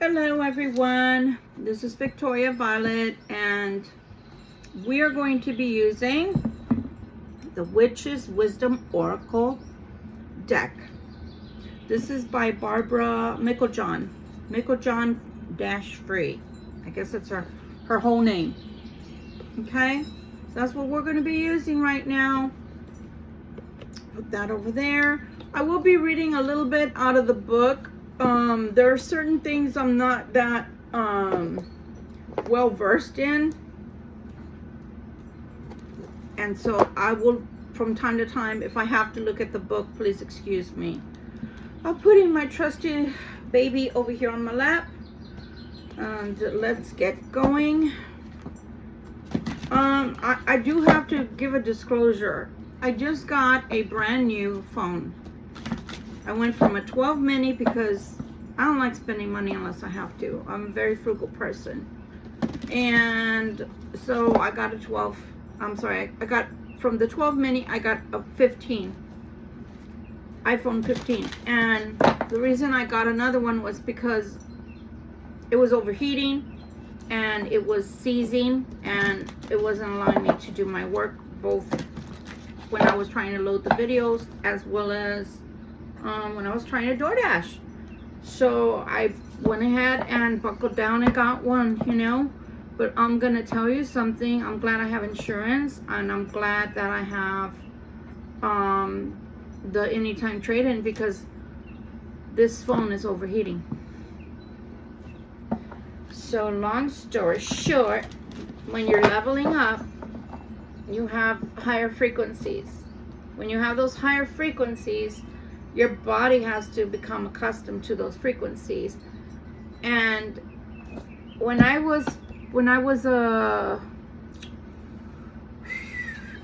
Hello everyone, this is Victoria Violet and we are going to be using the Witch's Wisdom Oracle deck. This is by Barbara Micklejohn Free. I guess that's her whole name. Okay, so that's what we're going to be using right now. Put that over there. I will be reading a little bit out of the book. There are certain things I'm not that well versed in, and so I will from time to time, if I have to look at the book, please excuse me. I'll put in my trusty baby over here on my lap and let's get going. I do have to give a disclosure. I just got a brand new phone. I went from a 12 mini because I don't like spending money unless I have to. I'm a very frugal person. And so I got a 12. I'm sorry, I got from the 12 mini, I got a 15. iPhone 15. And the reason I got another one was because it was overheating and it was seizing and it wasn't allowing me to do my work, both when I was trying to load the videos as well as when I was trying to DoorDash. So I went ahead and buckled down and got one, you know. But I'm gonna tell you something. I'm glad I have insurance, and I'm glad that I have the anytime trade-in, because this phone is overheating. So long story short, when you're leveling up, you have higher frequencies. When you have those higher frequencies, your body has to become accustomed to those frequencies. And when I was I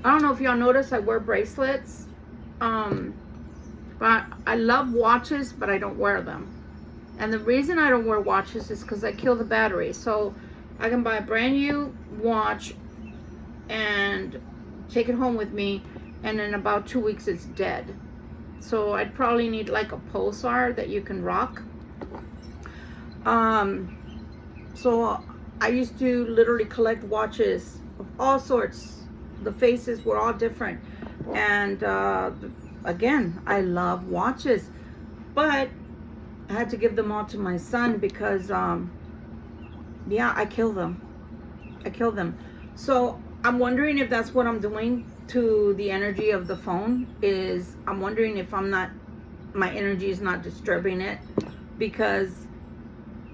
don't know if y'all notice, I wear bracelets, but I love watches, but I don't wear them. And the reason I don't wear watches is because I kill the battery. So I can buy a brand new watch and take it home with me, and in about 2 weeks it's dead. So I'd probably need like a pulsar that you can rock. So I used to literally collect watches of all sorts. The faces were all different. And again, I love watches. But I had to give them all to my son because, yeah, I kill them. So I'm wondering if that's what I'm doing to the energy of the phone. Is I'm wondering if my energy is not disturbing it, because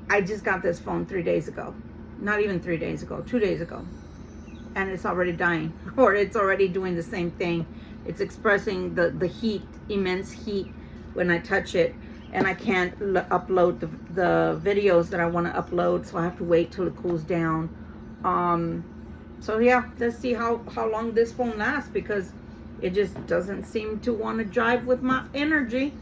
I just got this phone 3 days ago. Not even 3 days ago, 2 days ago. And it's already dying, or it's already doing the same thing. It's expressing the heat, immense heat when I touch it. And I can't upload the videos that I want to upload, so I have to wait till it cools down. So yeah, let's see how long this phone lasts, because it just doesn't seem to want to jive with my energy.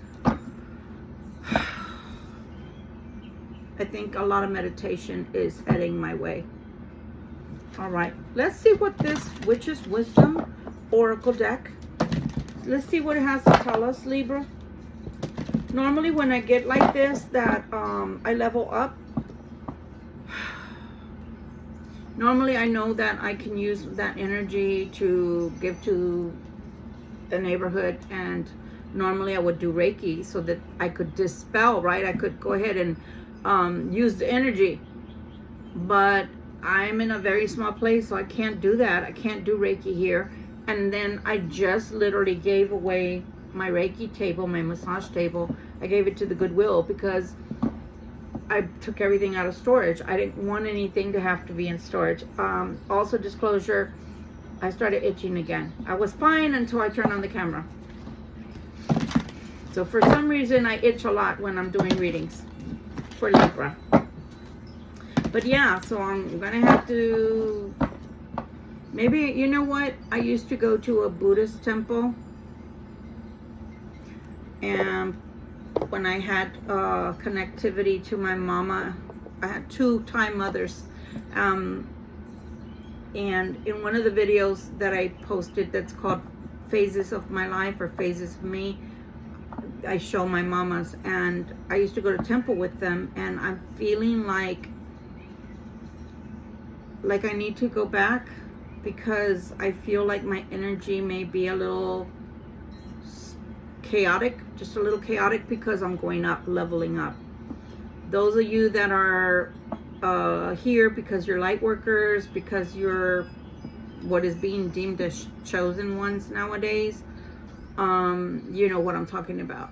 I think a lot of meditation is heading my way. All right, let's see what this Witch's Wisdom Oracle deck, let's see what it has to tell us, Libra. Normally when I get like this, that I level up, normally I know that I can use that energy to give to the neighborhood, and normally I would do Reiki so that I could dispel, right? I could go ahead and use the energy, but I'm in a very small place, so I can't do that. I can't do Reiki here. And then I just literally gave away my Reiki table, my massage table. I gave it to the Goodwill because I took everything out of storage. I didn't want anything to have to be in storage. Also, disclosure, I started itching again. I was fine until I turned on the camera. So for some reason, I itch a lot when I'm doing readings for Libra. But yeah, so I'm gonna have to, maybe, you know what? I used to go to a Buddhist temple, and when I had connectivity to my mama, I had 2 Thai mothers, and in one of the videos that I posted that's called Phases of My Life or Phases of Me, I show my mamas, and I used to go to temple with them, and I'm feeling like I need to go back, because I feel like my energy may be a little chaotic, just a little chaotic, because I'm going up, leveling up. Those of you that are here because you're light workers, because you're what is being deemed as chosen ones nowadays, you know what I'm talking about.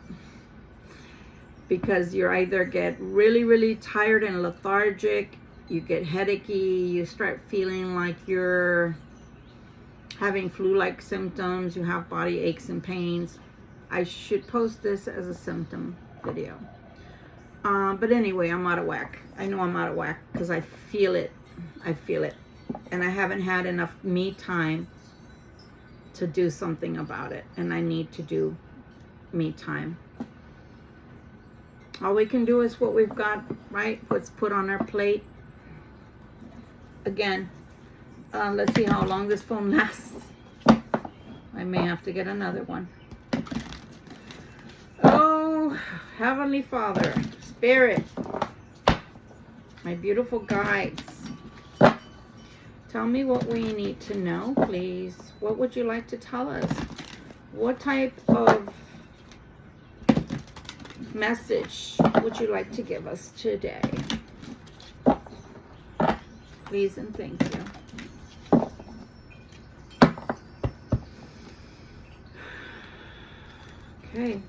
Because you either get really, really tired and lethargic, you get headachy, you start feeling like you're having flu-like symptoms, you have body aches and pains. I should post this as a symptom video. But anyway, I'm out of whack. I know I'm out of whack because I feel it. I feel it. And I haven't had enough me time to do something about it. And I need to do me time. All we can do is what we've got, right? What's put on our plate. Again, let's see how long this phone lasts. I may have to get another one. Oh, Heavenly Father, Spirit, my beautiful guides, tell me what we need to know, please. What would you like to tell us? What type of message would you like to give us today? Please and thank you. Okay.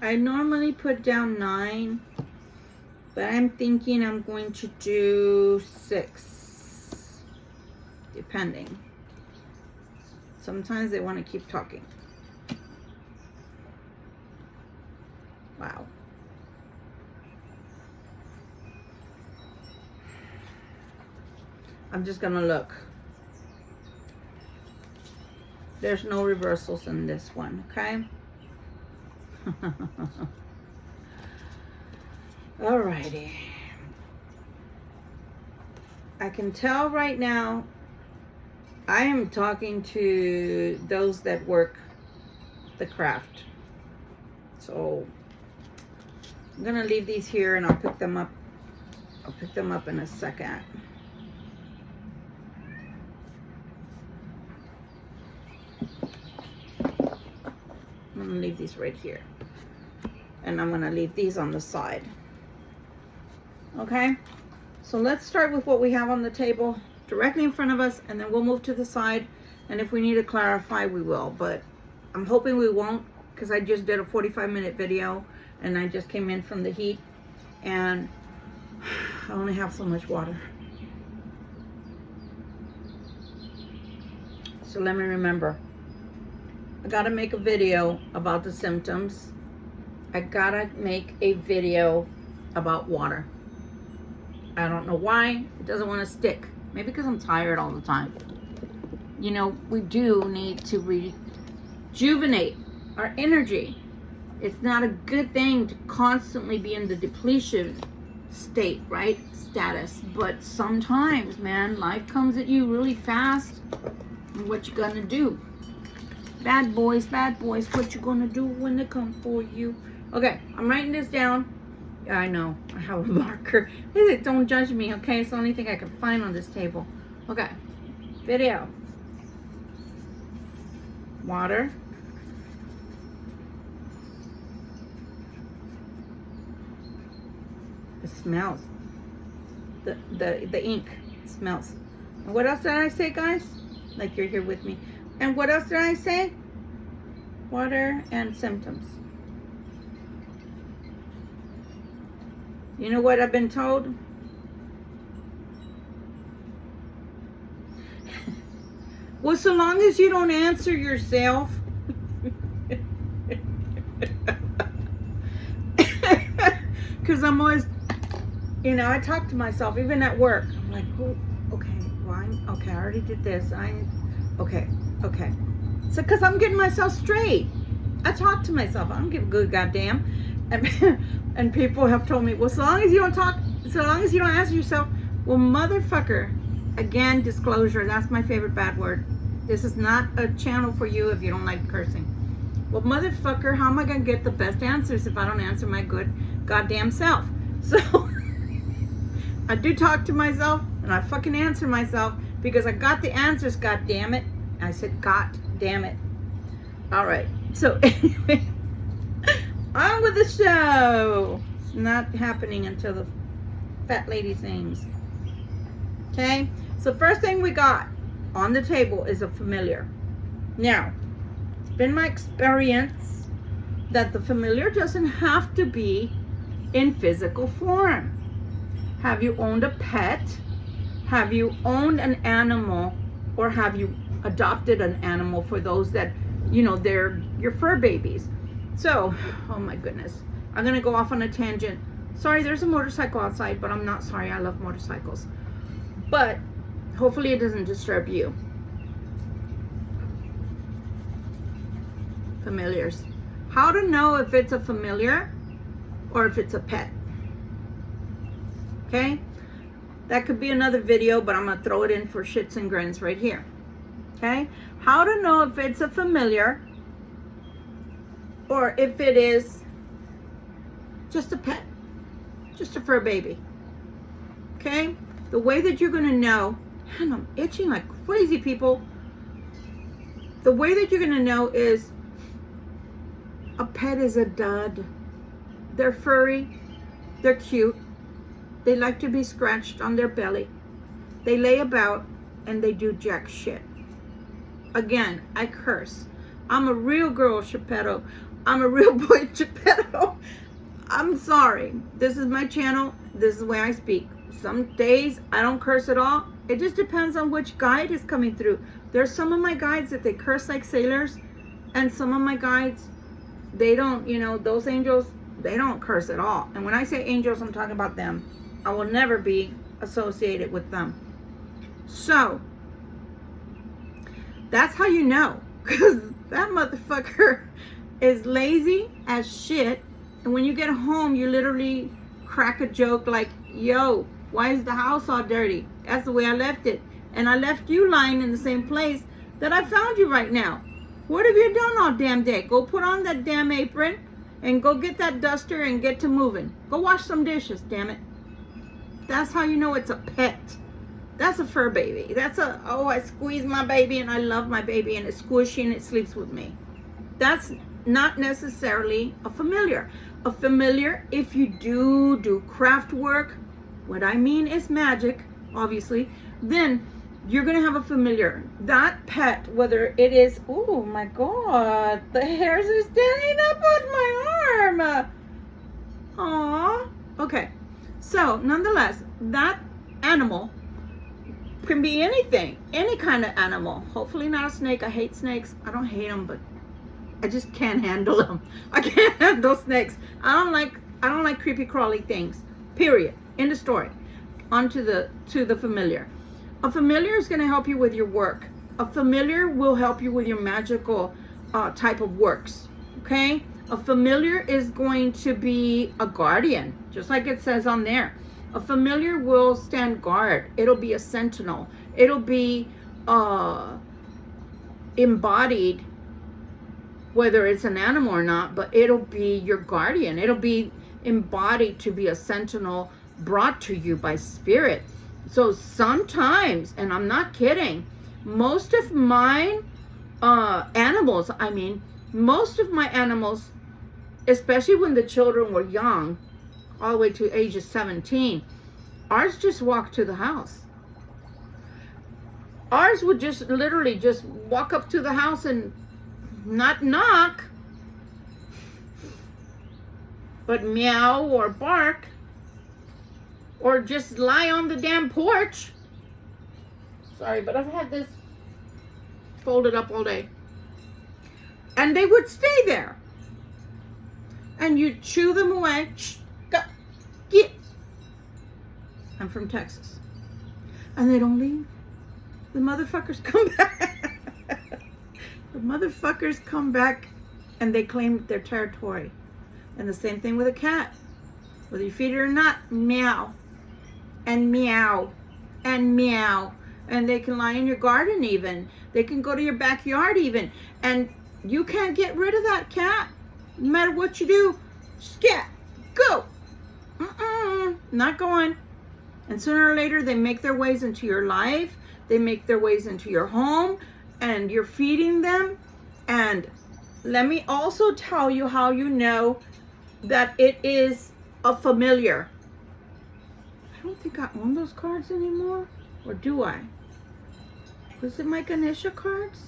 I normally put down 9, but I'm thinking I'm going to do 6, depending. Sometimes they want to keep talking. Wow. I'm just gonna look. There's no reversals in this one, okay? Alrighty. I can tell right now I am talking to those that work the craft. So I'm gonna leave these here and I'll pick them up. I'll pick them up in a second. I'm gonna leave these right here. And I'm gonna leave these on the side. Okay? So let's start with what we have on the table directly in front of us, and then we'll move to the side. And if we need to clarify, we will. But I'm hoping we won't, because I just did a 45-minute video and I just came in from the heat and I only have so much water. So let me remember. I gotta make a video about the symptoms. I gotta make a video about water. I don't know why. It doesn't want to stick. Maybe because I'm tired all the time. You know, we do need to rejuvenate our energy. It's not a good thing to constantly be in the depletion state, right? Status. But sometimes, man, life comes at you really fast. And what you gonna do? Bad boys, what you gonna do when they come for you? Okay, I'm writing this down. Yeah, I know, I have a marker. Don't judge me, okay? It's the only thing I can find on this table. Okay, video. Water. It smells. The ink smells. And what else did I say, guys? Like you're here with me. And what else did I say? Water and symptoms. You know what I've been told? Well, so long as you don't answer yourself. Because I'm always, you know, I talk to myself, even at work. I'm like, oh, okay, well, okay, I already did this. Okay. So, because I'm getting myself straight. I talk to myself. I don't give a good goddamn. And people have told me, well, so long as you don't talk, so long as you don't answer yourself, well, motherfucker, again, disclosure, that's my favorite bad word. This is not a channel for you if you don't like cursing. Well, motherfucker, how am I going to get the best answers if I don't answer my good goddamn self? So I do talk to myself, and I fucking answer myself because I got the answers, god damn it. I said, god damn it. All right. So anyway, on with the show. It's not happening until the fat lady sings. Okay? So first thing we got on the table is a familiar. Now, it's been my experience that the familiar doesn't have to be in physical form. Have you owned a pet? Have you owned an animal? Or have you adopted an animal for those that, you know, they're your fur babies? So, oh my goodness. I'm going to go off on a tangent. Sorry, there's a motorcycle outside, but I'm not sorry. I love motorcycles. But hopefully it doesn't disturb you. Familiars. How to know if it's a familiar or if it's a pet. Okay? That could be another video, but I'm going to throw it in for shits and grins right here. Okay? How to know if it's a familiar or if it is just a pet, just a fur baby. Okay? The way that you're going to know, and I'm itching like crazy, people. The way that you're going to know is a pet is a dud. They're furry. They're cute. They like to be scratched on their belly. They lay about and they do jack shit. Again, I curse. I'm a real girl, Geppetto. I'm a real boy, Geppetto. I'm sorry. This is my channel. This is the way I speak. Some days I don't curse at all. It just depends on which guide is coming through. There's some of my guides that they curse like sailors, and some of my guides, they don't, you know, those angels, they don't curse at all. And when I say angels, I'm talking about them. I will never be associated with them. So, that's how you know. Because that motherfucker is lazy as shit. And when you get home, you literally crack a joke like, yo, why is the house all dirty? That's the way I left it. And I left you lying in the same place that I found you right now. What have you done all damn day? Go put on that damn apron and go get that duster and get to moving. Go wash some dishes, damn it. That's how you know it's a pet. That's a fur baby. That's a, oh, I squeeze my baby and I love my baby and it's squishy and it sleeps with me. That's not necessarily a familiar. A familiar, if you do craft work, what I mean is magic, obviously, then you're going to have a familiar. That pet, whether it is, oh my God, the hairs are standing up on my arm. Aww. Okay. So, nonetheless, that animal can be anything, any kind of animal. Hopefully not a snake. I hate snakes. I don't hate them, but I just can't handle them. I can't handle snakes. I don't like creepy crawly things. Period. End of story. On to the familiar. A familiar is going to help you with your work. A familiar will help you with your magical type of works. Okay? A familiar is going to be a guardian, just like it says on there. A familiar will stand guard. It'll be a sentinel. It'll be embodied, whether it's an animal or not, but it'll be your guardian. It'll be embodied to be a sentinel brought to you by spirit. So sometimes, and I'm not kidding, most of my animals, especially when the children were young, all the way to ages 17, ours just walked to the house. Ours would just literally just walk up to the house and not knock, but meow or bark, or just lie on the damn porch. Sorry, but I've had this folded up all day. And they would stay there. And you chew them away. Shh, go, get. I'm from Texas. And they don't leave. The motherfuckers come back. The motherfuckers come back and they claim their territory. And the same thing with a cat. Whether you feed it or not, meow. And meow. And meow. And they can lie in your garden even. They can go to your backyard even. And you can't get rid of that cat. No matter what you do. Scat. Go. Not going. And sooner or later, they make their ways into your life. They make their ways into your home. And you're feeding them. And let me also tell you how you know that it is a familiar. I don't think I own those cards anymore. Or do I? Was it my Ganesha cards?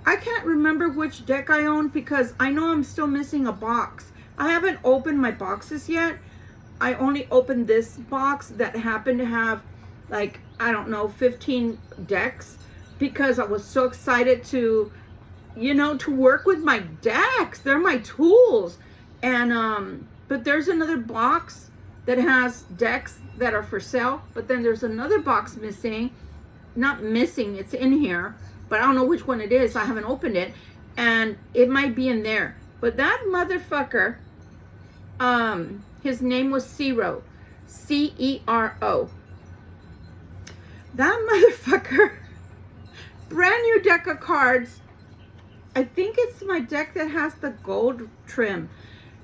I can't remember which deck I own because I know I'm still missing a box. I haven't opened my boxes yet. I only opened this box that happened to have like, I don't know, 15 decks because I was so excited to, you know, to work with my decks. They're my tools. And, but there's another box that has decks that are for sale, but then there's another box missing. Not missing, it's in here, but I don't know which one it is. I haven't opened it, and it might be in there. But that motherfucker, his name was Cero, C-E-R-O. That motherfucker, brand new deck of cards. I think it's my deck that has the gold trim.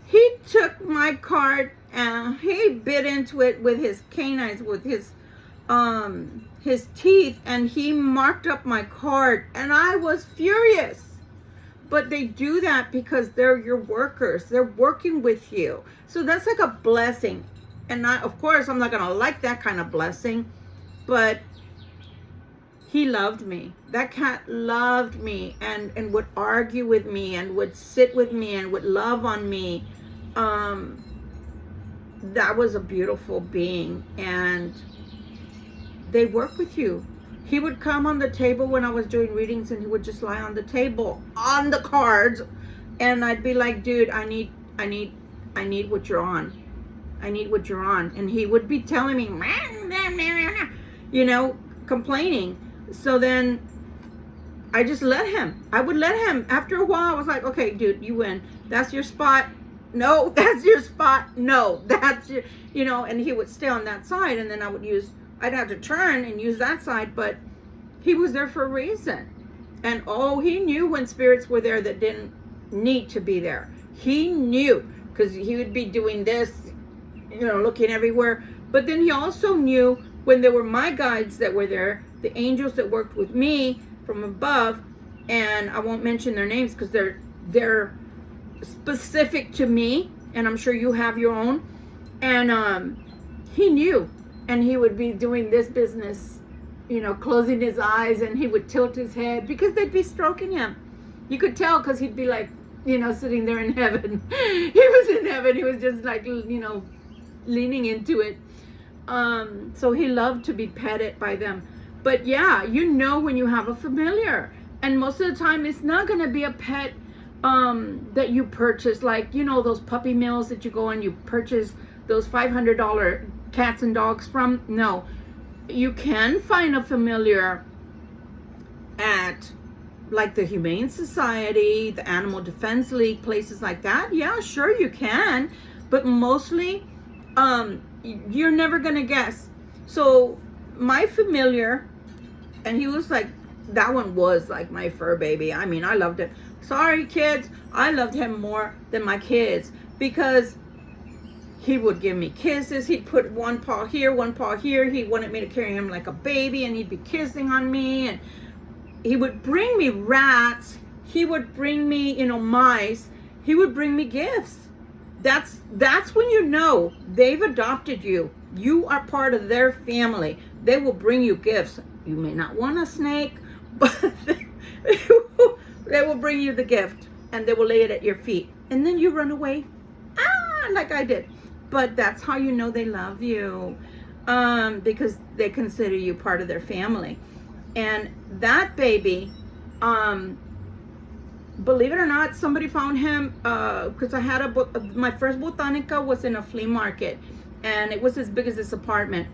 He took my card and he bit into it with his canines, with his teeth, and he marked up my card, and I was furious. But they do that because they're your workers. They're working with you. So that's like a blessing. And of course, I'm not going to like that kind of blessing, but he loved me. That cat loved me and would argue with me and would sit with me and would love on me. That was a beautiful being, and they work with you. He would come on the table when I was doing readings, and he would just lie on the table on the cards, and I'd be like, dude, I need what you're on. I need what you're on. And he would be telling me, you know, complaining. So then I just let him. I would let him. After a while, I was like, okay, dude, you win. That's your spot. No, that's your spot. No, that's your, you know, and he would stay on that side, and then I'd have to turn and use that side, but he was there for a reason. And oh, he knew when spirits were there that didn't need to be there. He knew, because he would be doing this, you know, looking everywhere. But then he also knew when there were my guides that were there, the angels that worked with me from above, and I won't mention their names because they're specific to me, and I'm sure you have your own. And he knew. And he would be doing this business, you know, closing his eyes, and he would tilt his head because they'd be stroking him. You could tell because he'd be like, you know, sitting there in heaven. He was in heaven. He was just like, you know, leaning into it. So he loved to be petted by them. But yeah, you know when you have a familiar. And most of the time, it's not going to be a pet that you purchase. Like, you know, those puppy mills that you go and you purchase those $500 cats and dogs from. No, you can find a familiar at like the Humane Society, the Animal Defense League, places like that. Yeah, sure you can, but mostly you're never gonna guess. So my familiar, and he was like, that one was like my fur baby. I mean, I loved it. Sorry kids, I loved him more than my kids because he would give me kisses. He'd put one paw here, one paw here. He wanted me to carry him like a baby, and he'd be kissing on me. And he would bring me rats. He would bring me, you know, mice. He would bring me gifts. That's when you know they've adopted you. You are part of their family. They will bring you gifts. You may not want a snake, but they will bring you the gift, and they will lay it at your feet. And then you run away, like I did. But that's how you know they love you, because they consider you part of their family. And that baby, believe it or not, somebody found him, because I had my first botanica was in a flea market, and it was as big as this apartment.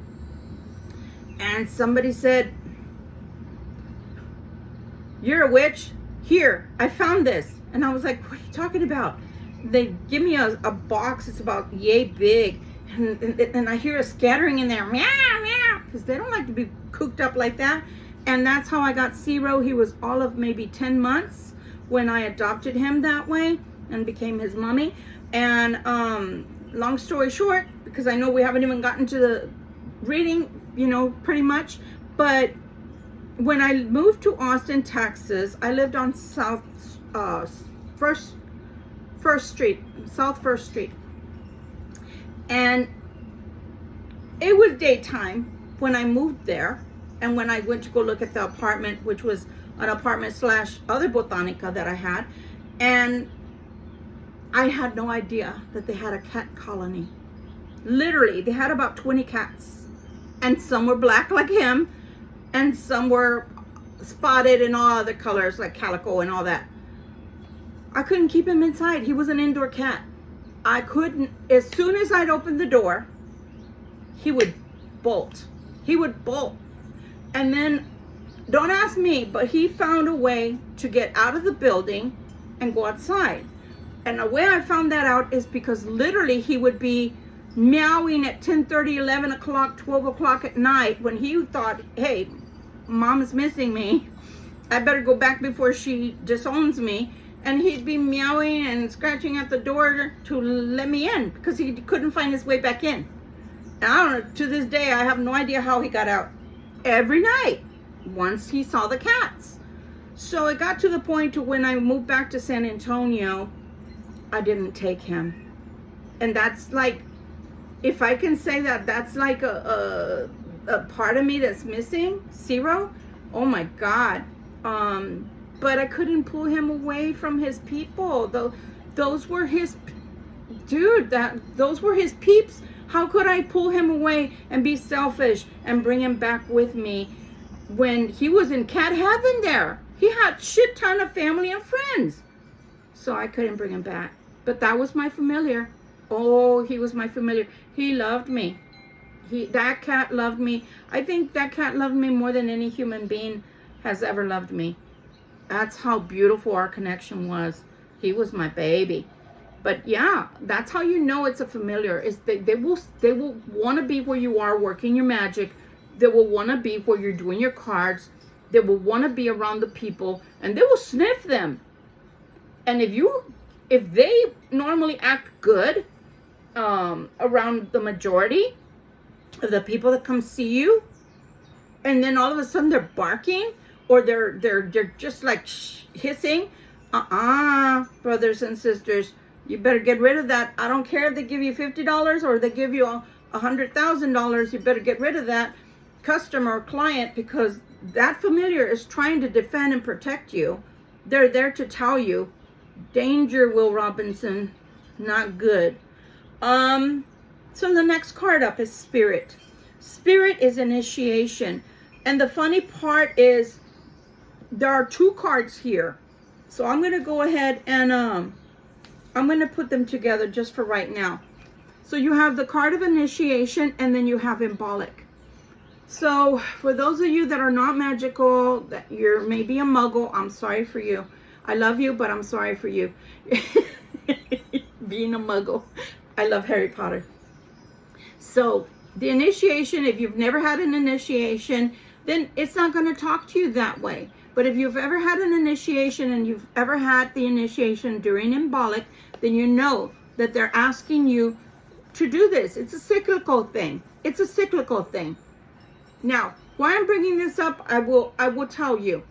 And somebody said, "You're a witch. Here, I found this." And I was like, "What are you talking about?" they give me a box. It's about yay big. And I hear a scattering in there. Meow, meow. Because they don't like to be cooped up like that. And that's how I got Zero. He was all of maybe 10 months when I adopted him that way and became his mommy. And long story short, because I know we haven't even gotten to the reading, you know, pretty much. But when I moved to Austin, Texas, I lived on South First Street, South First Street. And it was daytime when I moved there. And when I went to go look at the apartment, which was an apartment / other botanica that I had. And I had no idea that they had a cat colony. Literally, they had about 20 cats. And some were black like him. And some were spotted in all other colors like calico and all that. I couldn't keep him inside. He was an indoor cat. I couldn't, as soon as I'd open the door, he would bolt. He would bolt. And then, don't ask me, but he found a way to get out of the building and go outside. And the way I found that out is because literally he would be meowing at 10:30, 11 o'clock, 12 o'clock at night when he thought, hey, mom is missing me. I better go back before she disowns me. And he'd be meowing and scratching at the door to let me in because he couldn't find his way back in. And I don't know, to this day, I have no idea how he got out. Every night, once he saw the cats. So it got to the point to when I moved back to San Antonio, I didn't take him. And that's like, if I can say that, that's like a part of me that's missing, Zero. Oh my God. But I couldn't pull him away from his people. Those were his, dude, those were his peeps. How could I pull him away and be selfish and bring him back with me when he was in cat heaven there? He had shit ton of family and friends. So I couldn't bring him back. But that was my familiar. Oh, he was my familiar. He loved me. That cat loved me. I think that cat loved me more than any human being has ever loved me. That's how beautiful our connection was. He was my baby. But yeah, that's how you know it's a familiar. Is they will want to be where you are working your magic. They will want to be where you're doing your cards. They will want to be around the people, and they will sniff them. And if they normally act good around the majority of the people that come see you, and then all of a sudden they're barking or they're just like hissing, brothers and sisters, you better get rid of that. I don't care if they give you $50 or they give you $100,000. You better get rid of that customer or client, because that familiar is trying to defend and protect you. They're there to tell you, danger, Will Robinson, not good. So the next card up is Spirit. Spirit is initiation. And the funny part is there are two cards here. So I'm going to go ahead and I'm going to put them together just for right now. So you have the card of initiation, and then you have Embolic. So for those of you that are not magical, that you're maybe a muggle, I'm sorry for you. I love you, but I'm sorry for you. Being a muggle. I love Harry Potter. So the initiation, if you've never had an initiation, then it's not going to talk to you that way. But if you've ever had an initiation and you've ever had the initiation during Embolic, then you know that they're asking you to do this. It's a cyclical thing. It's a cyclical thing. Now, why I'm bringing this up, I will tell you.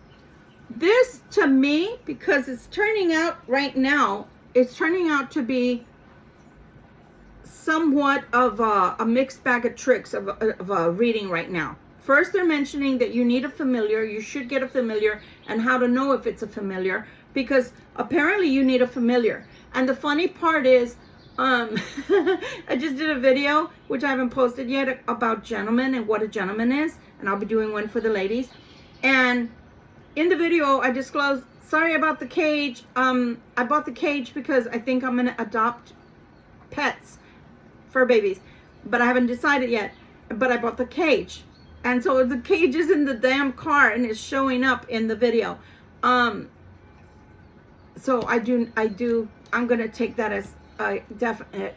This, to me, because it's turning out right now, it's turning out to be somewhat of a mixed bag of tricks of a reading right now. First, they're mentioning that you need a familiar. You should get a familiar, and how to know if it's a familiar, because apparently you need a familiar. And the funny part is, I just did a video, which I haven't posted yet, about gentlemen and what a gentleman is. And I'll be doing one for the ladies. And in the video, I disclosed, sorry about the cage. I bought the cage because I think I'm going to adopt pets, fur babies. But I haven't decided yet. But I bought the cage. And so the cage is in the damn car and it's showing up in the video. So I do I'm gonna take that as a definite.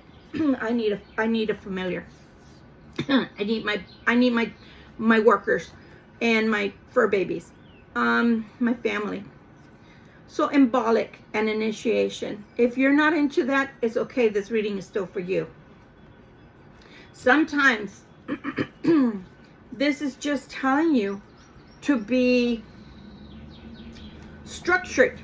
I need a familiar. I need my workers and my fur babies, my family. So embolic and initiation. If you're not into that, it's okay. This reading is still for you. Sometimes this is just telling you to be structured.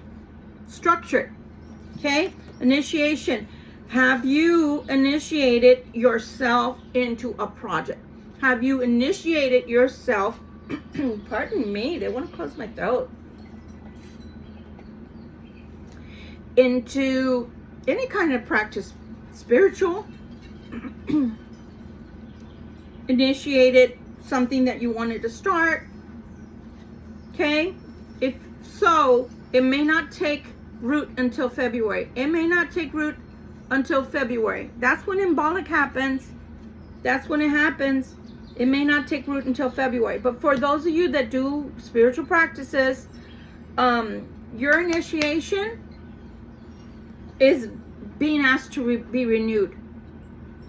Okay? Initiation. Have you initiated yourself into a project? Have you initiated yourself? Pardon me, they want to close my throat. Into any kind of practice, spiritual. Initiated something that you wanted to start. Okay? If so, it may not take root until February. It may not take root until February. That's when embolic happens. That's when it happens. It may not take root until February. But for those of you that do spiritual practices, your initiation is being asked to be renewed.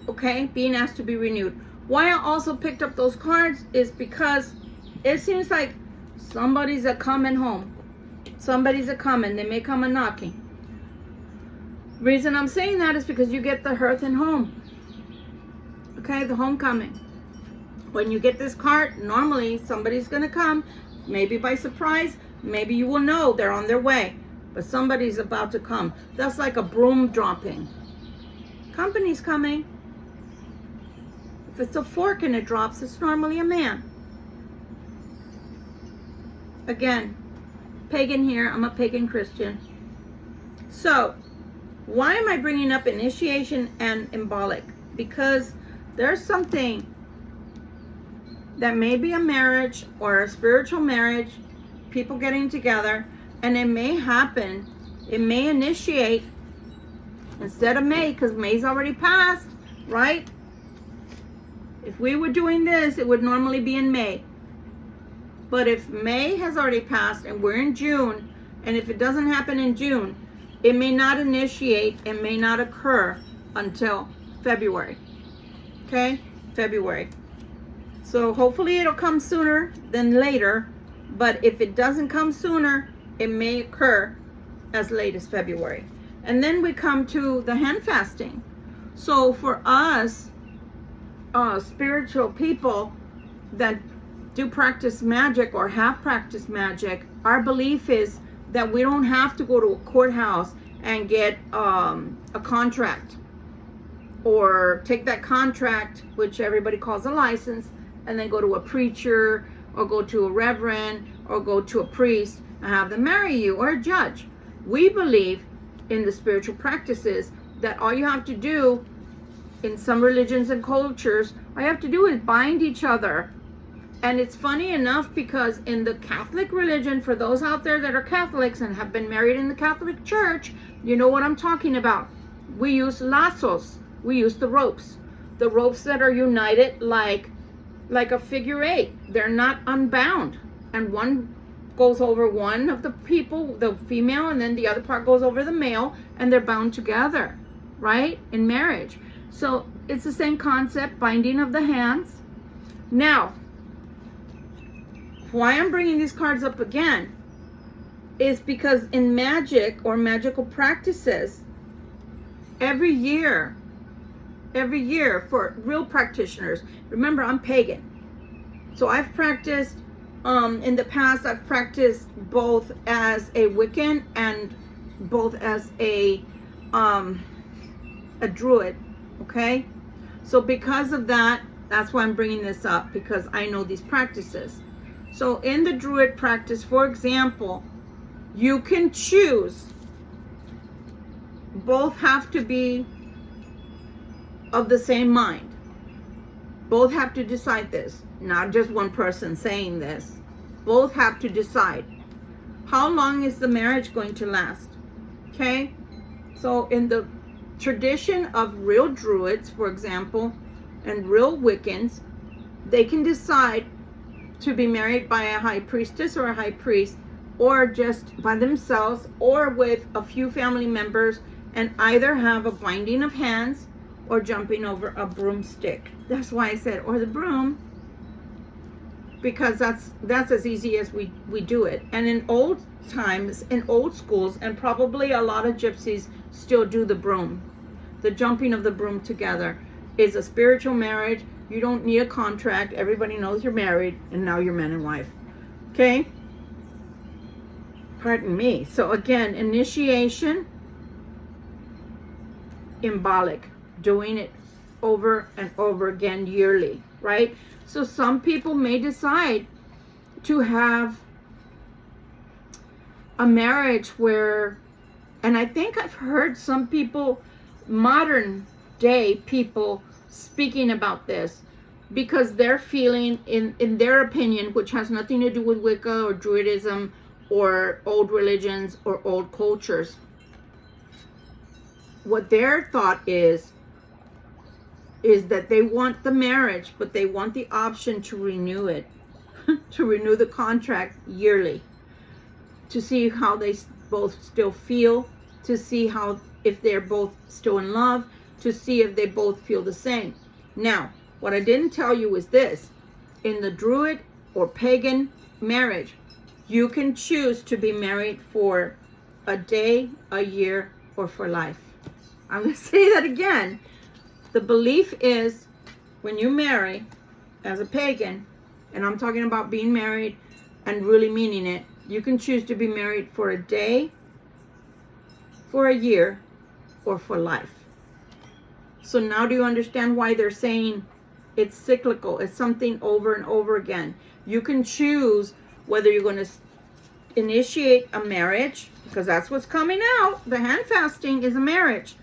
Okay? Being asked to be renewed. Why I also picked up those cards is because it seems like somebody's a coming home. Somebody's a coming. They may come a knocking. Reason I'm saying that is because you get the hearth and home. Okay, the homecoming. When you get this card, normally somebody's going to come. Maybe by surprise. Maybe you will know they're on their way. But somebody's about to come. That's like a broom dropping. Company's coming. If it's a fork and it drops, it's normally a man. Again, pagan here. I'm a pagan Christian. So, why am I bringing up initiation and embolic? Because there's something that may be a marriage or a spiritual marriage, people getting together, and it may happen, it may initiate instead of May, because May's already passed, right? If we were doing this, it would normally be in May. But if May has already passed and we're in June, and if it doesn't happen in June, it may not initiate, it may not occur until February. Okay? February. So hopefully it'll come sooner than later, but if it doesn't come sooner, it may occur as late as February. And then we come to the hand fasting. So for us, spiritual people that do practice magic or have practiced magic, our belief is that we don't have to go to a courthouse and get a contract, or take that contract, which everybody calls a license, and then go to a preacher or go to a reverend or go to a priest and have them marry you, or a judge. We believe in the spiritual practices that all you have to do in some religions and cultures, all you have to do is bind each other. And it's funny enough because in the Catholic religion, for those out there that are Catholics and have been married in the Catholic Church, you know what I'm talking about. We use lazos. We use the ropes that are united like a figure eight. They're not unbound. And one goes over one of the people, the female, and then the other part goes over the male, and they're bound together, right? In marriage. So it's the same concept, binding of the hands. Now, why I'm bringing these cards up again is because in magic or magical practices, every year for real practitioners, remember I'm pagan. So I've practiced, in the past I've practiced both as a Wiccan and both as a druid, okay? So because of that, that's why I'm bringing this up, because I know these practices. So in the druid practice, for example, you can choose. Both have to be of the same mind. Both have to decide this. Not just one person saying this. Both have to decide. How long is the marriage going to last? Okay? So in the tradition of real druids, for example, and real Wiccans, they can decide to be married by a high priestess or a high priest, or just by themselves, or with a few family members, and either have a binding of hands or jumping over a broomstick. That's why I said, or the broom, because that's as easy as we do it. And in old times, in old schools, and probably a lot of gypsies still do the broom. The jumping of the broom together is a spiritual marriage. You don't need a contract. Everybody knows you're married, and now you're man and wife. Okay? Pardon me. So again, initiation, symbolic, doing it over and over again yearly, right? So some people may decide to have a marriage where, and I think I've heard some people, modern day people, speaking about this, because they're feeling, in their opinion, which has nothing to do with Wicca or Druidism or old religions or old cultures, what their thought is that they want the marriage, but they want the option to renew it, to renew the contract yearly, to see how they both still feel, to see how, if they're both still in love, to see if they both feel the same. Now, what I didn't tell you is this: in the Druid or pagan marriage, you can choose to be married for a day, a year, or for life. I'm going to say that again. The belief is, when you marry as a pagan, and I'm talking about being married and really meaning it, you can choose to be married for a day, for a year, or for life. So now do you understand why they're saying it's cyclical? It's something over and over again. You can choose whether you're going to initiate a marriage, because that's what's coming out. The hand fasting is a marriage.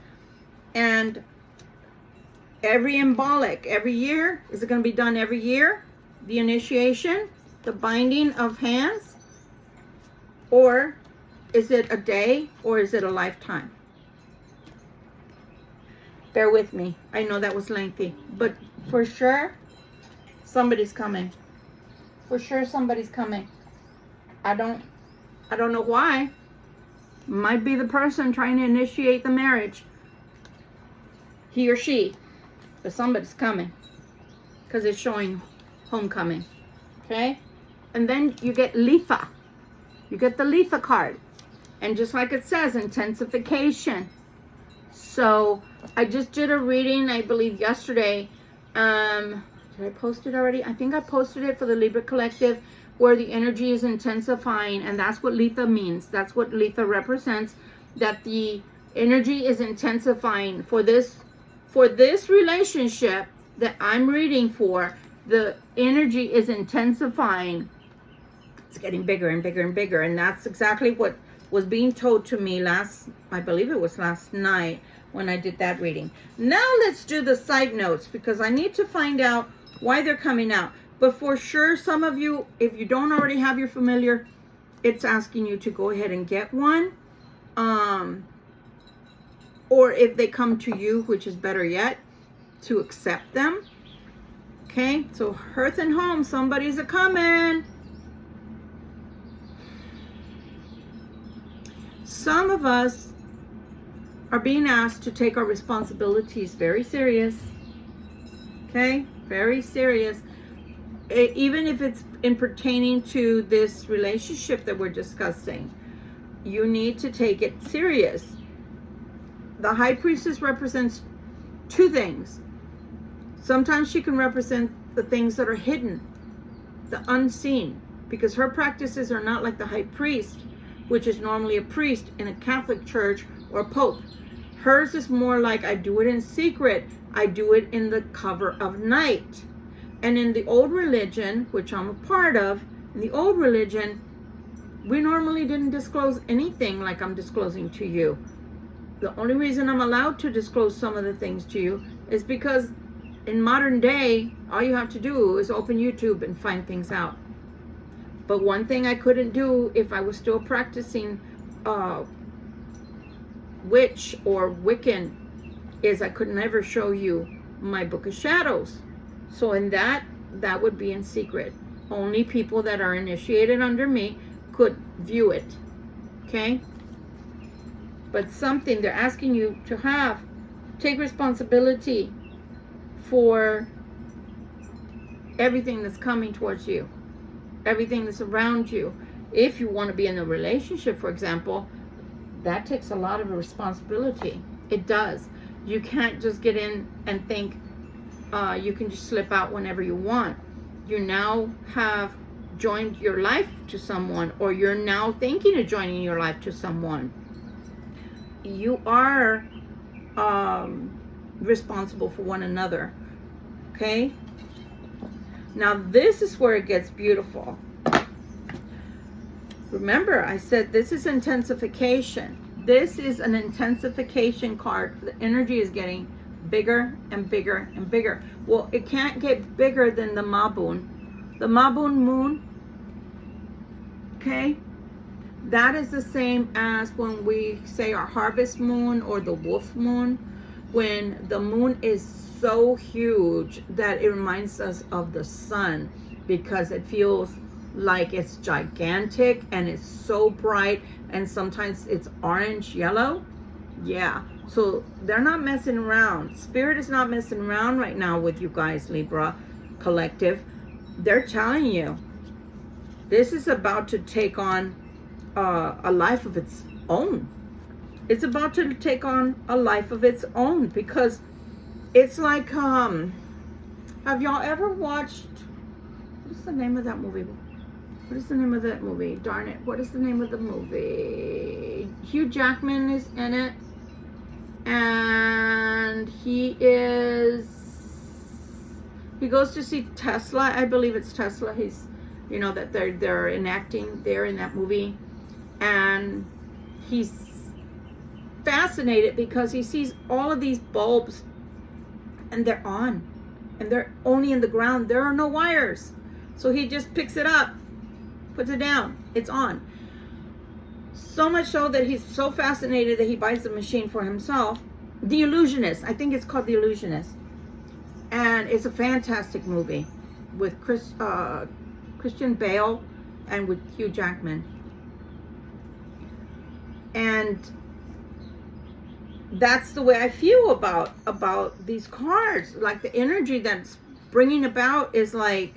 And every symbolic, every year, is it going to be done every year? The initiation, the binding of hands? Or is it a day, or is it a lifetime? Bear with me. I know that was lengthy, but for sure, somebody's coming. For sure, somebody's coming. I don't know why. Might be the person trying to initiate the marriage, he or she, but somebody's coming, because it's showing homecoming. Okay, and then you get Litha. You get the Litha card, and just like it says, intensification. So I just did a reading, I believe yesterday. Did I post it already? I think I posted it for the Libra Collective, where the energy is intensifying, and that's what Litha means. That's what Litha represents, that the energy is intensifying for this relationship that I'm reading for. The energy is intensifying. It's getting bigger and bigger and bigger, and that's exactly what was being told to me I believe it was last night when I did that reading. Now let's do the side notes, because I need to find out why they're coming out. But for sure, some of you, if you don't already have your familiar, it's asking you to go ahead and get one. Or if they come to you, which is better yet, to accept them. Okay, so hearth and home, somebody's a coming. Some of us are being asked to take our responsibilities very serious. Okay, very serious. Even if it's in pertaining to this relationship that we're discussing, you need to take it serious. The High Priestess represents two things. Sometimes she can represent the things that are hidden, the unseen, because her practices are not like the High Priest, which is normally a priest in a Catholic church or a pope. Hers is more like, I do it in secret. I do it in the cover of night. And in the old religion, which I'm a part of, in the old religion, we normally didn't disclose anything like I'm disclosing to you. The only reason I'm allowed to disclose some of the things to you is because in modern day, all you have to do is open YouTube and find things out. But one thing I couldn't do if I was still practicing witch or Wiccan is I could never show you my Book of Shadows. So in that would be in secret. Only people that are initiated under me could view it. Okay? but something they're asking you to have. Take responsibility for everything that's coming towards you, everything that's around you. If you want to be in a relationship, for example, that takes a lot of responsibility. It does. You can't just get in and think you can just slip out whenever you want. You now have joined your life to someone, or you're now thinking of joining your life to someone. You are responsible for one another. Okay? Now this is where it gets beautiful. Remember, I said this is intensification. This is an intensification card. The energy is getting bigger and bigger and bigger. Well, it can't get bigger than the Mabun. The Mabun moon, okay, that is the same as when we say our harvest moon or the wolf moon, when the moon is so huge that it reminds us of the sun, because it feels like it's gigantic and it's so bright, and sometimes it's orange yellow. Yeah, so they're not messing around. Spirit is not messing around right now with you guys, Libra Collective. They're telling you this is about to take on a life of its own. It's about to take on a life of its own, because it's like, have y'all ever watched, what is the name of that movie? What is the name of that movie? Darn it. What is the name of the movie? Hugh Jackman is in it. And he goes to see Tesla. I believe it's Tesla. He's, you know, that they're enacting there in that movie. And he's fascinated because he sees all of these bulbs and they're on. And they're only in the ground. There are no wires. So he just picks it up, puts it down, it's on. So much so that he's so fascinated that he buys the machine for himself. The Illusionist, I think it's called The Illusionist. And it's a fantastic movie with Christian Bale and with Hugh Jackman. And that's the way I feel about these cards. Like the energy that's bringing about is like,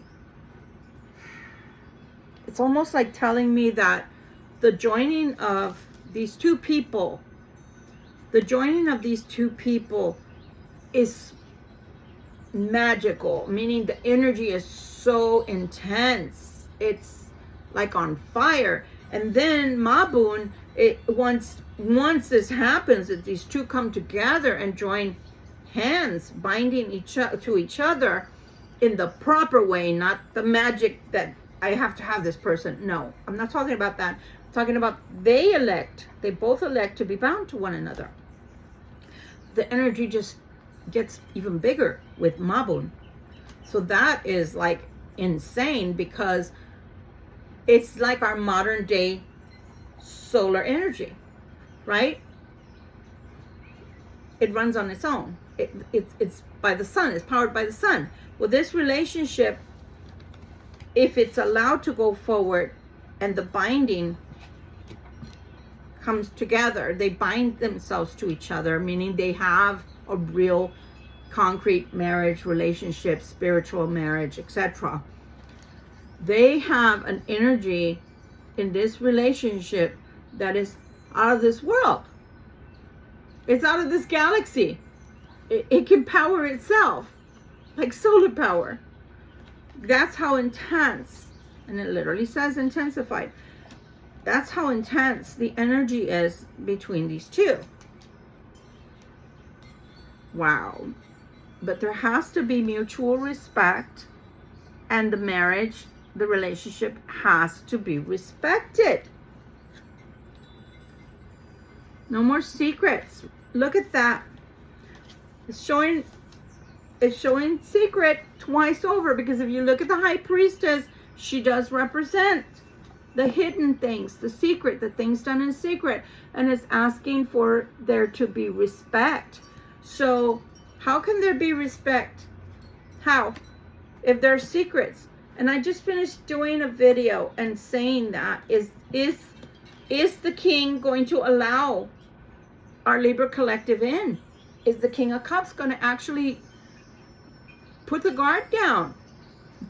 it's almost like telling me that the joining of these two people, is magical, meaning the energy is so intense. It's like on fire. And then Mabun, once this happens, that these two come together and join hands, binding to each other in the proper way, not the magic that I have to have this person. No, I'm not talking about that. I'm talking about they both elect to be bound to one another. The energy just gets even bigger with Mabun. So that is like insane, because it's like our modern day solar energy, right? It runs on its own. It's by the sun. It's powered by the sun. Well, this relationship, if it's allowed to go forward and the binding comes together, they bind themselves to each other, meaning they have a real concrete marriage, relationship, spiritual marriage, etc. They have an energy in this relationship that is out of this world. It's out of this galaxy. It can power itself, like solar power. That's how intense, and it literally says intensified. That's how intense the energy is between these two. Wow. But there has to be mutual respect, and the marriage, the relationship has to be respected. No more secrets. Look at that. It's showing secret twice over, because if you look at the High Priestess, she does represent the hidden things, the secret, the things done in secret, and it's asking for there to be respect. So how can there be respect? How? If there are secrets. And I just finished doing a video and saying that is the king going to allow our Libra collective in? Is the King of Cups going to actually put the guard down,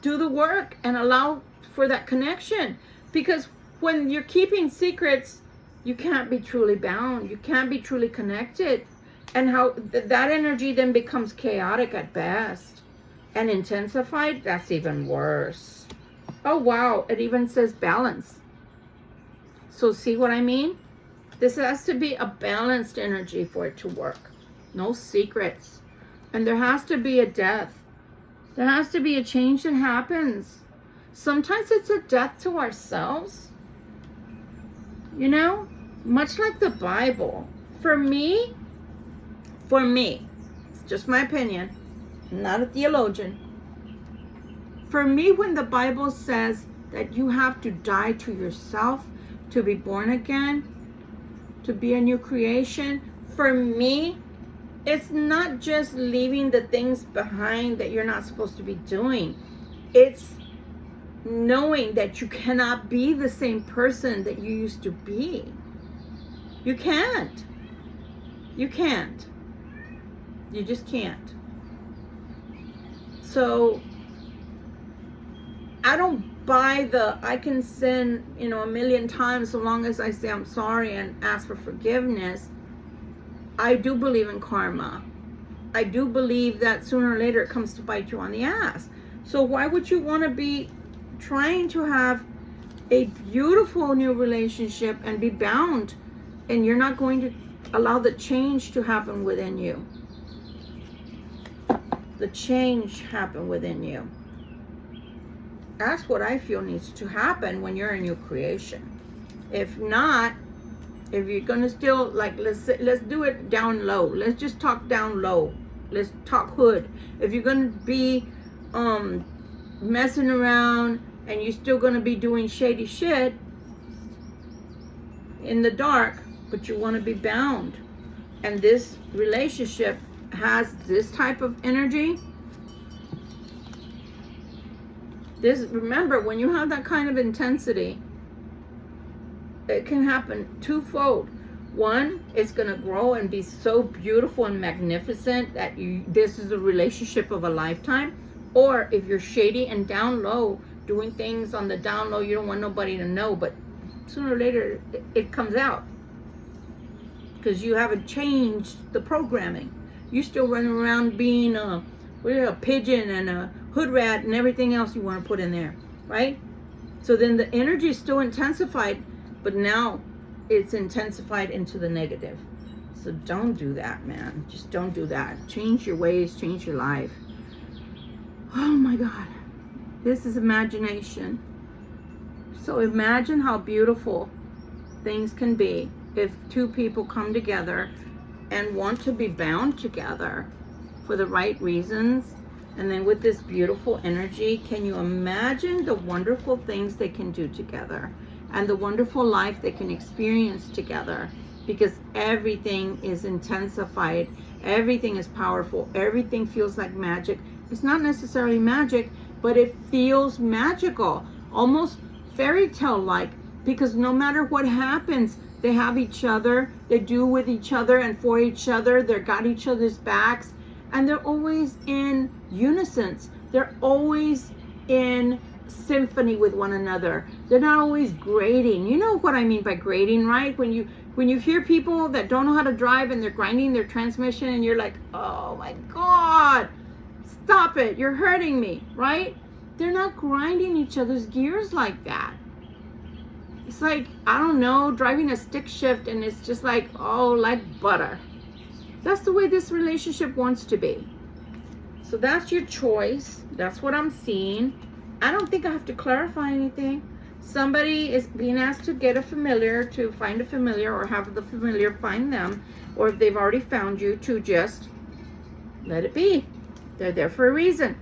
do the work, and allow for that connection? Because when you're keeping secrets, you can't be truly bound. You can't be truly connected. And how that energy then becomes chaotic at best. And intensified, that's even worse. Oh, wow. It even says balance. So see what I mean? This has to be a balanced energy for it to work. No secrets. And there has to be a death. There has to be a change that happens. Sometimes it's a death to ourselves. You know? Much like the Bible. For me, it's just my opinion. I'm not a theologian. For me, when the Bible says that you have to die to yourself to be born again, to be a new creation, for me, it's not just leaving the things behind that you're not supposed to be doing. It's knowing that you cannot be the same person that you used to be. You can't. You can't. You just can't. So I don't buy I can sin, a million times so long as I say I'm sorry and ask for forgiveness. I do believe in karma. I do believe that sooner or later it comes to bite you on the ass. So why would you want to be trying to have a beautiful new relationship and be bound, and you're not going to allow the change to happen within you? The change happen within you. That's what I feel needs to happen when you're a new creation. If not, if you're gonna still, like, let's do it down low. Let's just talk down low. Let's talk hood. If you're gonna be messing around and you're still gonna be doing shady shit in the dark, but you want to be bound, and this relationship has this type of energy. Remember, when you have that kind of intensity, it can happen twofold. One, it's going to grow and be so beautiful and magnificent that this is a relationship of a lifetime. Or if you're shady and down low, doing things on the down low, you don't want nobody to know, but sooner or later it comes out because you haven't changed the programming. You still running around being a pigeon and a hood rat and everything else you want to put in there, right? So then the energy is still intensified, but now it's intensified into the negative. So don't do that, man. Just don't do that. Change your ways, change your life. Oh my God. This is imagination. So imagine how beautiful things can be if two people come together and want to be bound together for the right reasons. And then with this beautiful energy, can you imagine the wonderful things they can do together and the wonderful life they can experience together? Because everything is intensified. Everything is powerful. Everything feels like magic. It's not necessarily magic, but it feels magical, almost fairy tale like, because no matter what happens, they have each other, they do with each other and for each other, they've got each other's backs, and they're always in unison. They're always in symphony with one another. They're not always grating. You know what I mean by grating, right? When you hear people that don't know how to drive and they're grinding their transmission and you're like, oh my God, stop it, you're hurting me, right? They're not grinding each other's gears like that. It's like, I don't know, driving a stick shift and it's just like, oh, like butter. That's the way this relationship wants to be. So that's your choice. That's what I'm seeing. I don't think I have to clarify anything. Somebody is being asked to get a familiar, to find a familiar, or have the familiar find them, or if they've already found you, to just let it be. They're there for a reason.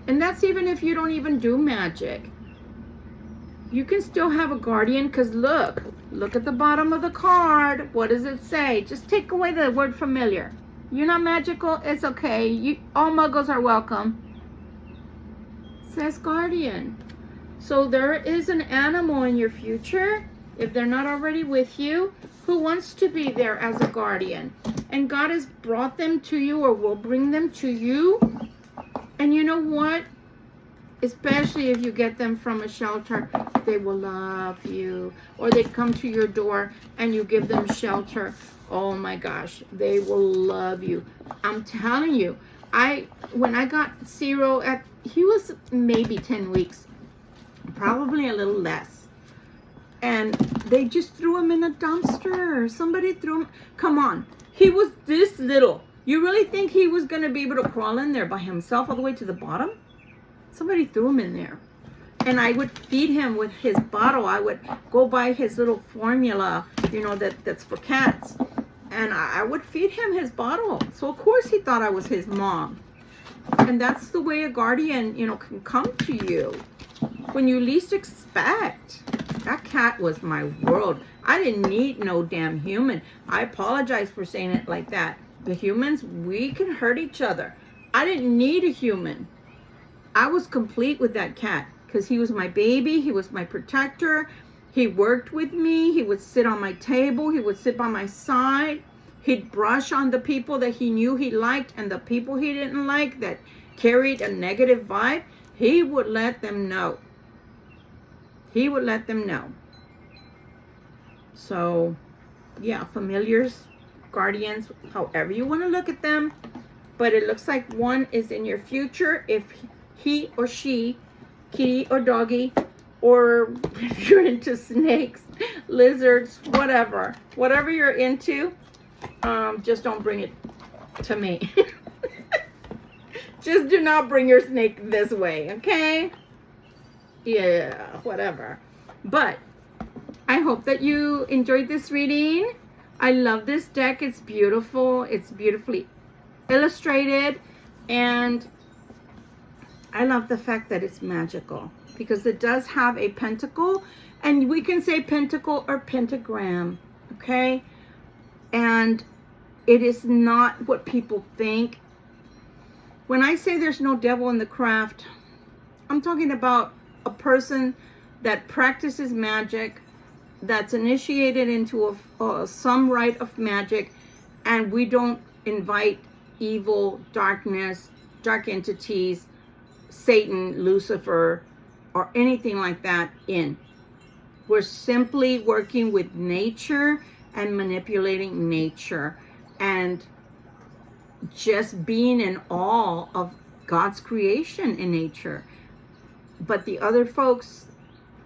And that's even if you don't even do magic. You can still have a guardian, because look at the bottom of the card. What does it say? Just take away the word familiar. You're not magical, it's okay. All muggles are welcome. It says guardian. So there is an animal in your future if they're not already with you, who wants to be there as a guardian. And God has brought them to you or will bring them to you. And you know what? Especially if you get them from a shelter, they will love you. Or they come to your door and you give them shelter. Oh my gosh, they will love you. I'm telling you, when I got Zero, he was maybe 10 weeks, probably a little less. And they just threw him in a dumpster. Somebody threw him. Come on. He was this little. You really think he was going to be able to crawl in there by himself all the way to the bottom? Somebody threw him in there. And I would feed him with his bottle. I would go buy his little formula, you know, that's for cats. And I would feed him his bottle. So, of course, he thought I was his mom. And that's the way a guardian, you know, can come to you when you least expect. That cat was my world. I didn't need no damn human. I apologize for saying it like that. The humans, we can hurt each other. I didn't need a human. I was complete with that cat because he was my baby. He was my protector. He worked with me. He would sit on my table. He would sit by my side. He'd brush on the people that he knew he liked, and the people he didn't like that carried a negative vibe, he would let them know. He would let them know. So, yeah, familiars, guardians, however you want to look at them. But it looks like one is in your future if he or she, kitty or doggy, or if you're into snakes, lizards, whatever you're into, just don't bring it to me. Just do not bring your snake this way, okay? Yeah, whatever. But I hope that you enjoyed this reading. I love this deck. It's beautiful. It's beautifully illustrated. And I love the fact that it's magical because it does have a pentacle. And we can say pentacle or pentagram, okay? And it is not what people think. When I say there's no devil in the craft, I'm talking about a person that practices magic, that's initiated into some rite of magic, and we don't invite evil, darkness, dark entities, Satan, Lucifer, or anything like that in. We're simply working with nature and manipulating nature and just being in awe of God's creation in nature. But the other folks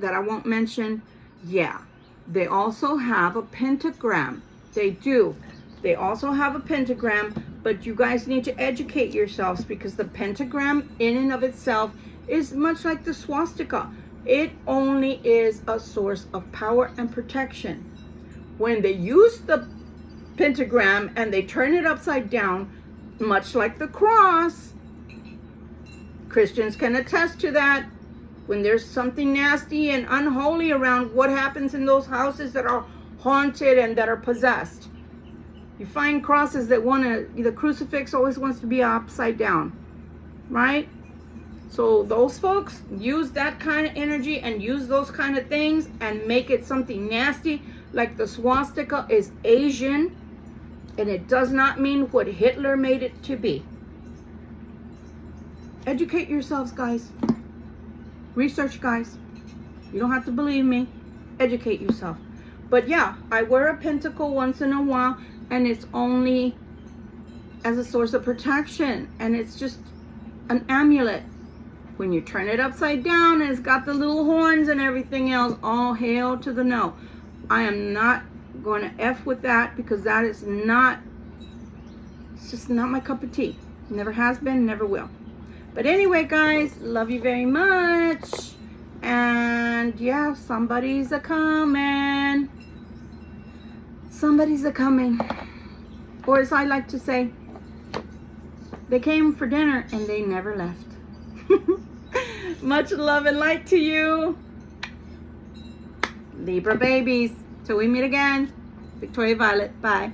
that I won't mention, yeah, they also have a pentagram. They do. They also have a pentagram, but you guys need to educate yourselves because the pentagram in and of itself is much like the swastika. It only is a source of power and protection. When they use the pentagram and they turn it upside down, much like the cross, Christians can attest to that. When there's something nasty and unholy around, what happens in those houses that are haunted and that are possessed? You find crosses that the crucifix always wants to be upside down, right? So those folks use that kind of energy and use those kind of things and make it something nasty, like the swastika is Asian, and it does not mean what Hitler made it to be. Educate yourselves, guys. Research, guys. You don't have to believe me. Educate yourself. But yeah, I wear a pentacle once in a while, and it's only as a source of protection, and it's just an amulet. When you turn it upside down and it's got the little horns and everything else, all hail to the no. I am not going to F with that because that is not, it's just not my cup of tea. Never has been, never will. But anyway, guys, love you very much. And yeah, somebody's a-coming. Somebody's a-coming. Or as I like to say, they came for dinner and they never left. Much love and light to you, Libra babies. Till we meet again. Victoria Violet. Bye.